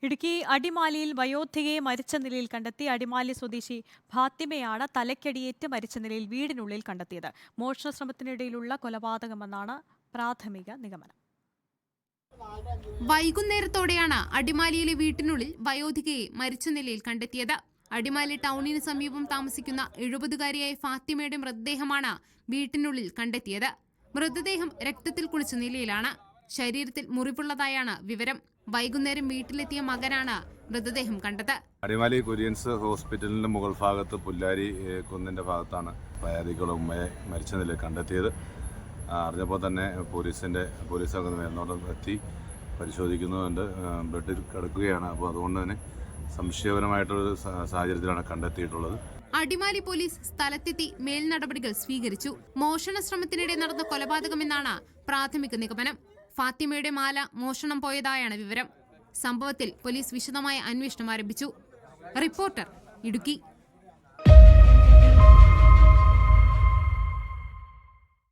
ഇടുക്കി അടിമാലിയിൽ വയോധികയെ മരിച്ച നിലയിൽ കണ്ടെത്തി. അടിമാലി സ്വദേശി ഫാത്തിമയാണ് തലയ്ക്കടിയേറ്റ് മരിച്ച നിലയിൽ വീടിനുള്ളിൽ കണ്ടെത്തിയത്. മോഷണശ്രമത്തിനിടയിലുള്ള കൊലപാതകമെന്നാണ് പ്രാഥമിക നിഗമനം. വൈകുന്നേരത്തോടെയാണ് അടിമാലിയിലെ വീട്ടിനുള്ളിൽ വയോധികയെ മരിച്ച നിലയിൽ കണ്ടെത്തിയത്. അടിമാലി ടൗണിന് സമീപം താമസിക്കുന്ന 70-കാരിയായ ഫാത്തിമയുടെ മൃതദേഹമാണ് വീട്ടിനുള്ളിൽ കണ്ടെത്തിയത്. മൃതദേഹം രക്തത്തിൽ കുളിച്ച നിലയിലാണ്. ശരീരത്തിൽ മുറിവുള്ളതായാണ് വിവരം. വൈകുന്നേരം വീട്ടിലെത്തിയ മകനാണ് മൃതദേഹം കണ്ടത്. അടിമാലി കുര്യൻസ് ഹോസ്പിറ്റലിന്റെ മുകൾ ഭാഗത്ത് പുല്ലാരി കുന്നിന്റെ ഭാഗത്താണ് വയോധികയുടെ ഉമ്മയെ മരിച്ച നിലയിൽ കണ്ടെത്തിയത്. അറിഞ്ഞപ്പോൾ തന്നെ പോലീസ് മേൽനോട്ടം എത്തി പരിശോധിക്കുന്നുണ്ട്. ബെഡിൽ കിടക്കുകയാണ്. അപ്പോൾ അതുകൊണ്ട് തന്നെ സംശയപരമായിട്ടൊരു സാഹചര്യത്തിലാണ് കണ്ടെത്തിയിട്ടുള്ളത്. അടിമാലി പോലീസ് സ്ഥലത്തെത്തി മേൽനടപടികൾ സ്വീകരിച്ചു. മോഷണ ശ്രമത്തിനിടെ നടന്ന കൊലപാതകമെന്നാണ് പ്രാഥമിക നിഗമനം. ഫാത്തിമയുടെ മാല മോഷണം പോയതായാണ് വിവരം. സംഭവത്തിൽ പോലീസ് വിശദമായ അന്വേഷണം ആരംഭിച്ചു. റിപ്പോർട്ടർ, ഇടുക്കി.